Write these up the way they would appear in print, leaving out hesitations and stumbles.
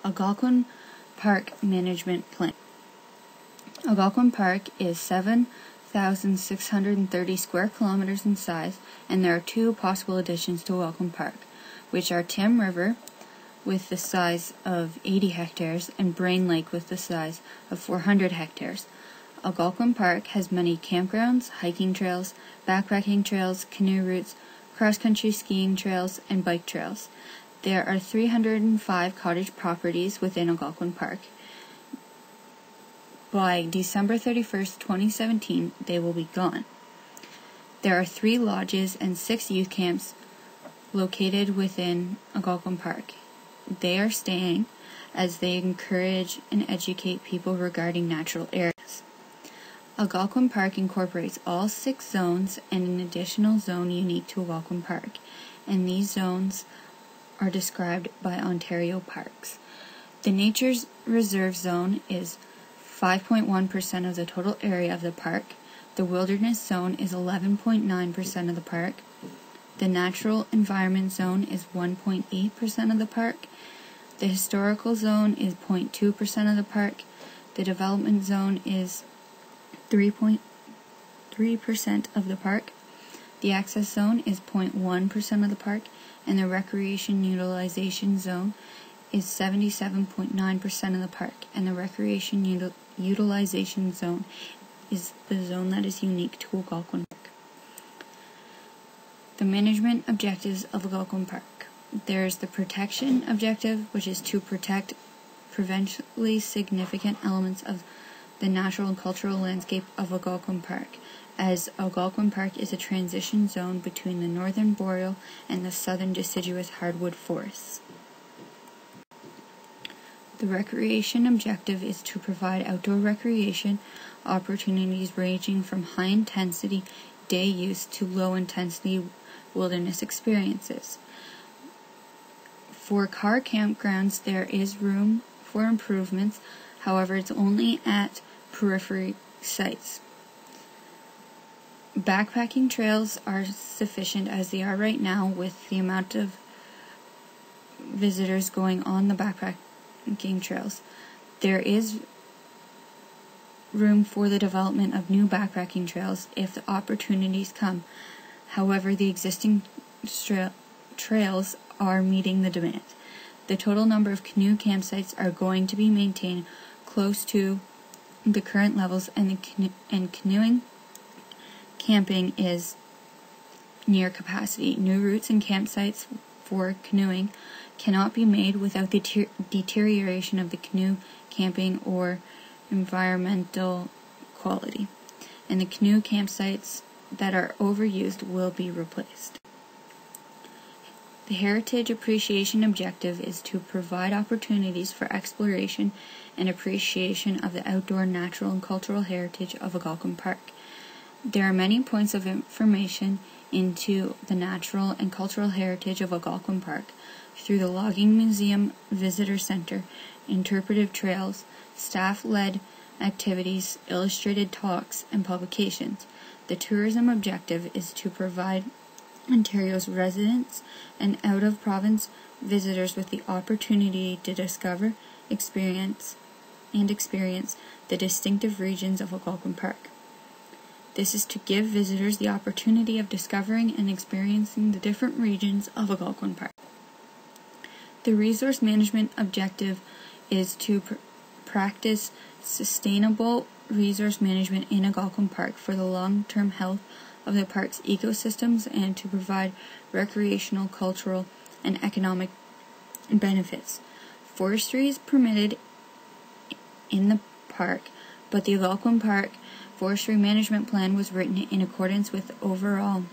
Algonquin Park Management Plan. Algonquin Park is 7,630 square kilometers in size, and there are two possible additions to Algonquin Park, which are Tim River, with the size of 80 hectares, and Brain Lake with the size of 400 hectares. Algonquin Park has many campgrounds, hiking trails, backpacking trails, canoe routes, cross-country skiing trails, and bike trails. There are 305 cottage properties within Algonquin Park. By December 31st, 2017, they will be gone. There are 3 lodges and 6 youth camps located within Algonquin Park. They are staying as they encourage and educate people regarding natural areas. Algonquin Park incorporates all 6 zones and an additional zone unique to Algonquin Park, and these zones are described by Ontario Parks. The Nature Reserve Zone is 5.1% of the total area of the park. The Wilderness Zone is 11.9% of the park. The Natural Environment Zone is 1.8% of the park. The Historical Zone is 0.2% of the park. The Development Zone is 3.3% of the park. The Access Zone is 0.1% of the park, and the Recreation Utilization Zone is 77.9% of the park, and the Recreation Utilization Zone is the zone that is unique to Algonquin Park. The management objectives of Algonquin Park. There's the protection objective, which is to protect provincially significant elements of the natural and cultural landscape of Algonquin Park, as Algonquin Park is a transition zone between the northern boreal and the southern deciduous hardwood forests. The recreation objective is to provide outdoor recreation opportunities ranging from high-intensity day use to low-intensity wilderness experiences. For car campgrounds, there is room for improvements, however, it's only at periphery sites. Backpacking trails are sufficient as they are right now, with the amount of visitors going on the backpacking trails. There is room for the development of new backpacking trails if the opportunities come. However, the existing trails are meeting the demand. The total number of canoe campsites are going to be maintained close to the current levels, and canoeing camping is near capacity. New routes and campsites for canoeing cannot be made without the deterioration of the canoe camping or environmental quality, and the canoe campsites that are overused will be replaced. The Heritage Appreciation Objective is to provide opportunities for exploration and appreciation of the outdoor natural and cultural heritage of Algonquin Park. There are many points of information into the natural and cultural heritage of Algonquin Park through the Logging Museum Visitor Center, interpretive trails, staff-led activities, illustrated talks, and publications. The tourism objective is to provide Ontario's residents and out-of-province visitors with the opportunity to discover, experience the distinctive regions of Algonquin Park. This is to give visitors the opportunity of discovering and experiencing the different regions of Algonquin Park. The resource management objective is to practice sustainable resource management in Algonquin Park for the long-term health of the park's ecosystems and to provide recreational, cultural, and economic benefits. Forestry is permitted in the park, but the Algonquin Park Forestry Management Plan was written in accordance with the overall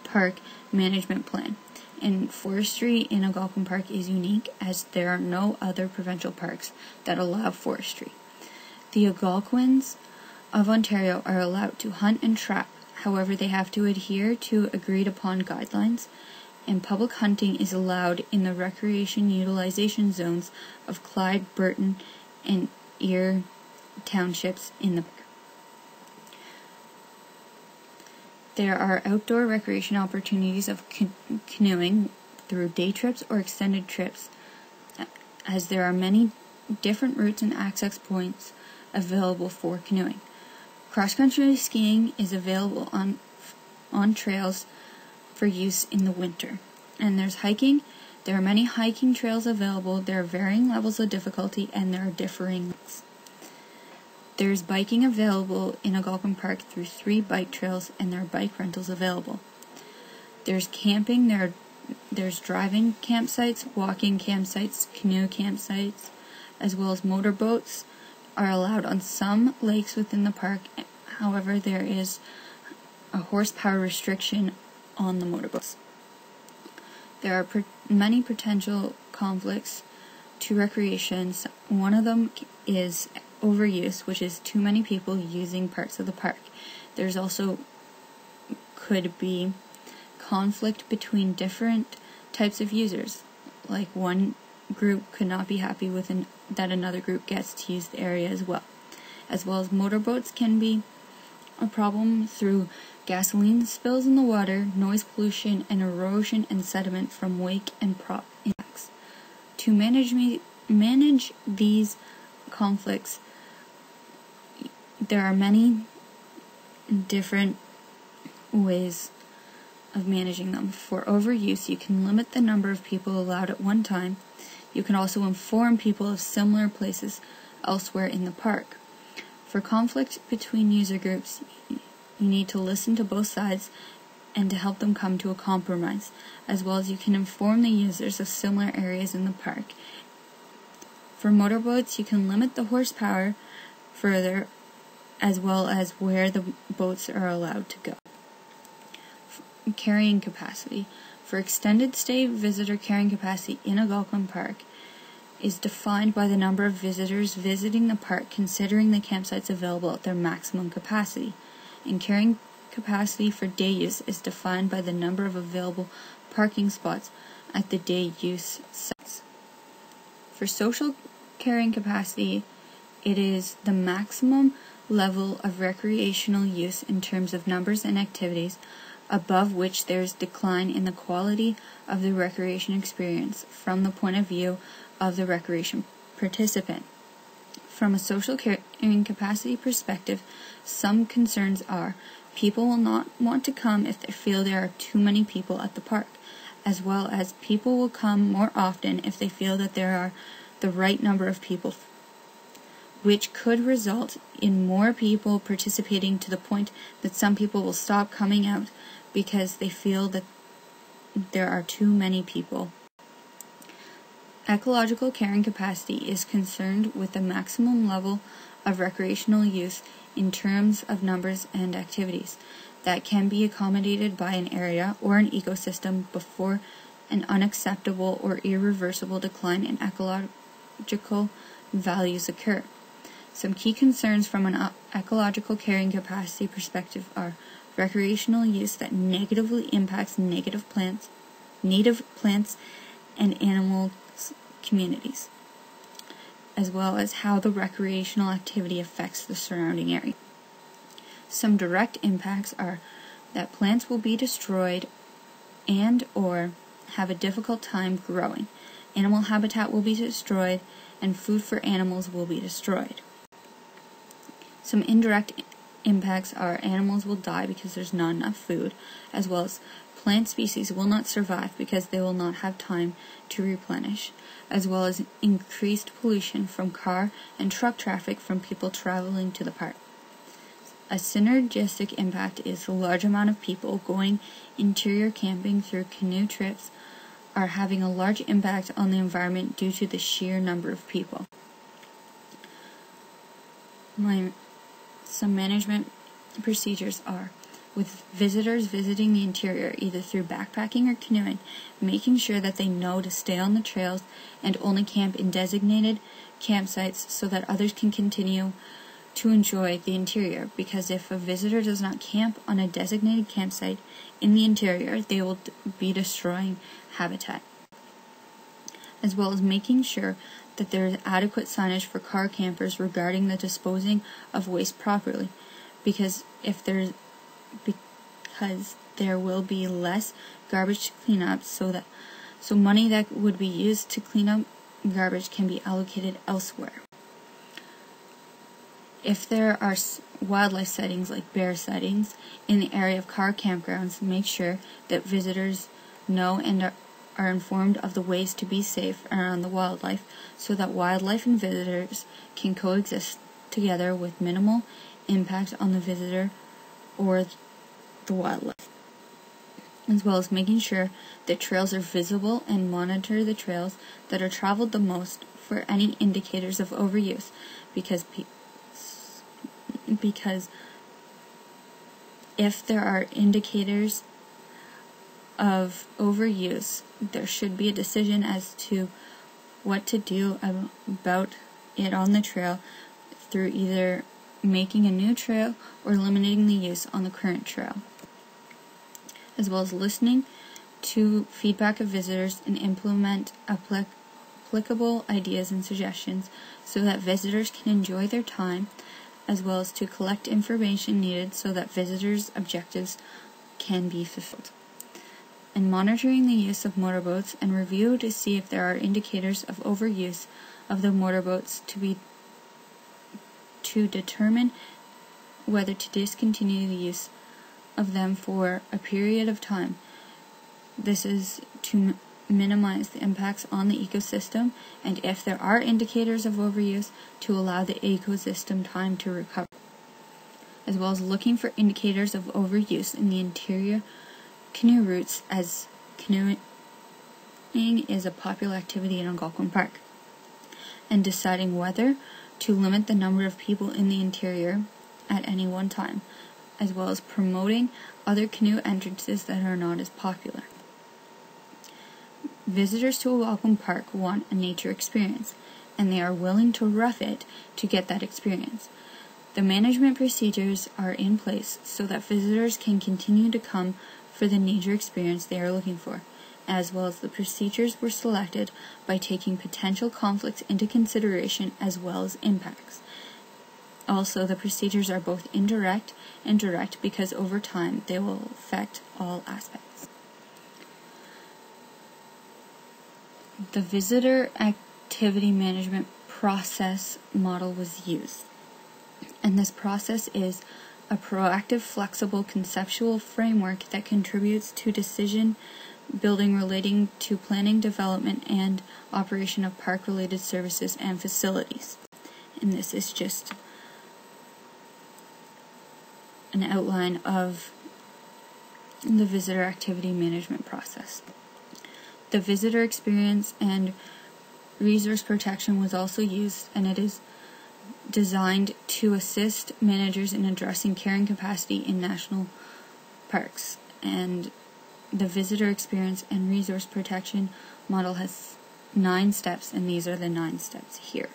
park management plan, and forestry in Algonquin Park is unique as there are no other provincial parks that allow forestry. The Algonquins of Ontario are allowed to hunt and trap. However, they have to adhere to agreed-upon guidelines, and public hunting is allowed in the recreation utilization zones of Clyde, Burton, and Eyre townships in the park. There are outdoor recreation opportunities of canoeing through day trips or extended trips as there are many different routes and access points available for canoeing. Cross-country skiing is available on trails for use in the winter. And there's hiking. There are many hiking trails available. There are varying levels of difficulty, and there are differing lengths. There's biking available in Algonquin Park through 3 bike trails, and there are bike rentals available. There's camping. There's driving campsites, walking campsites, canoe campsites, as well as motorboats are allowed on some lakes within the park. However, there is a horsepower restriction on the motorboats. There are many potential conflicts to recreation. One of them is overuse, which is too many people using parts of the park. There's also could be conflict between different types of users, like one group could not be happy with that another group gets to use the area as well as motorboats can be a problem through gasoline spills in the water, noise pollution, and erosion and sediment from wake and prop impacts. To manage these conflicts, there are many different ways of managing them. For overuse, you can limit the number of people allowed at one time. You can also inform people of similar places elsewhere in the park. For conflict between user groups, you need to listen to both sides and to help them come to a compromise, as well as you can inform the users of similar areas in the park. For motorboats, you can limit the horsepower further, as well as where the boats are allowed to go. Carrying capacity. For extended stay visitor carrying capacity in Algonquin Park is defined by the number of visitors visiting the park considering the campsites available at their maximum capacity. And carrying capacity for day use is defined by the number of available parking spots at the day use sites. For social carrying capacity, it is the maximum level of recreational use in terms of numbers and activities, above which there is decline in the quality of the recreation experience from the point of view of the recreation participant. From a social carrying capacity perspective, some concerns are people will not want to come if they feel there are too many people at the park, as well as people will come more often if they feel that there are the right number of people, which could result in more people participating to the point that some people will stop coming out because they feel that there are too many people. Ecological carrying capacity is concerned with the maximum level of recreational use in terms of numbers and activities that can be accommodated by an area or an ecosystem before an unacceptable or irreversible decline in ecological values occur. Some key concerns from an ecological carrying capacity perspective are recreational use that negatively impacts native plants and animal communities, as well as how the recreational activity affects the surrounding area. Some direct impacts are that plants will be destroyed and or have a difficult time growing. Animal habitat will be destroyed and food for animals will be destroyed. Some indirect impacts are animals will die because there's not enough food, as well as plant species will not survive because they will not have time to replenish, as well as increased pollution from car and truck traffic from people traveling to the park. A synergistic impact is the large amount of people going interior camping through canoe trips are having a large impact on the environment due to the sheer number of people. Some management procedures are with visitors visiting the interior either through backpacking or canoeing, making sure that they know to stay on the trails and only camp in designated campsites so that others can continue to enjoy the interior, because if a visitor does not camp on a designated campsite in the interior, they will be destroying habitat, as well as making sure that there is adequate signage for car campers regarding the disposing of waste properly, because there will be less garbage to clean up, so money that would be used to clean up garbage can be allocated elsewhere. If there are wildlife sightings like bear sightings in the area of car campgrounds, make sure that visitors know and are informed of the ways to be safe around the wildlife so that wildlife and visitors can coexist together with minimal impact on the visitor or the wildlife, as well as making sure that trails are visible and monitor the trails that are traveled the most for any indicators of overuse, because if there are indicators of overuse, there should be a decision as to what to do about it on the trail through either making a new trail or eliminating the use on the current trail, as well as listening to feedback of visitors and implement applicable ideas and suggestions so that visitors can enjoy their time, as well as to collect information needed so that visitors' objectives can be fulfilled. And monitoring the use of motorboats and review to see if there are indicators of overuse of the motorboats to determine whether to discontinue the use of them for a period of time. This is to minimize the impacts on the ecosystem, and if there are indicators of overuse, to allow the ecosystem time to recover, as well as looking for indicators of overuse in the interior canoe routes, as canoeing is a popular activity in Algonquin Park, and deciding whether to limit the number of people in the interior at any one time, as well as promoting other canoe entrances that are not as popular. Visitors to Algonquin Park want a nature experience, and they are willing to rough it to get that experience. The management procedures are in place so that visitors can continue to come for the nature experience they are looking for, as well as the procedures were selected by taking potential conflicts into consideration as well as impacts. Also, the procedures are both indirect and direct because over time they will affect all aspects. The visitor activity management process model was used, and this process is a proactive, flexible, conceptual framework that contributes to decision building relating to planning, development, and operation of park-related services and facilities. And this is just an outline of the visitor activity management process. The visitor experience and resource protection was also used, and it is designed to assist managers in addressing carrying capacity in national parks. And the visitor experience and resource protection model has 9 steps, and these are the 9 steps here.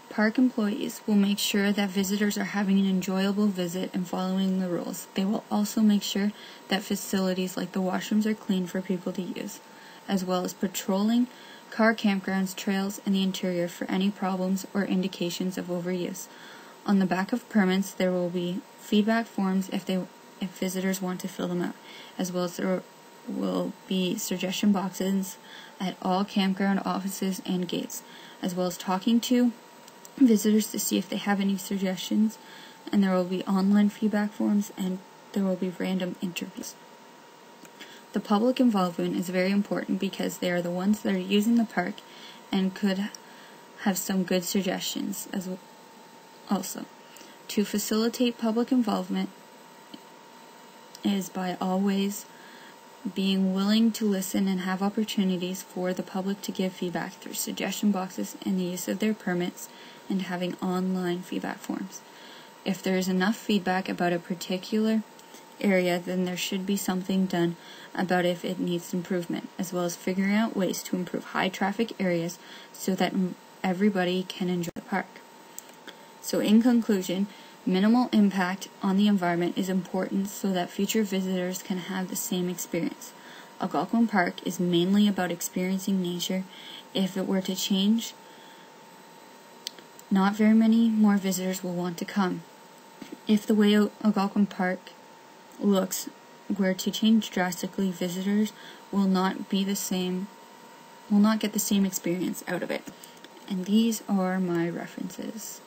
Park employees will make sure that visitors are having an enjoyable visit and following the rules. They will also make sure that facilities like the washrooms are clean for people to use, as well as patrolling car campgrounds, trails, and the interior for any problems or indications of overuse. On the back of permits, there will be feedback forms if visitors want to fill them out, as well as there will be suggestion boxes at all campground offices and gates, as well as talking to visitors to see if they have any suggestions, and there will be online feedback forms, and there will be random interviews. The public involvement is very important because they are the ones that are using the park and could have some good suggestions as well. Also, to facilitate public involvement is by always being willing to listen and have opportunities for the public to give feedback through suggestion boxes and the use of their permits, and having online feedback forms. If there is enough feedback about a particular area, then there should be something done about if it needs improvement, as well as figuring out ways to improve high traffic areas so that everybody can enjoy the park. So in conclusion, minimal impact on the environment is important so that future visitors can have the same experience. Algonquin Park is mainly about experiencing nature. If it were to change, not very many more visitors will want to come. If the way Algonquin Park looks were to change drastically, visitors will not get the same experience out of it. And these are my references.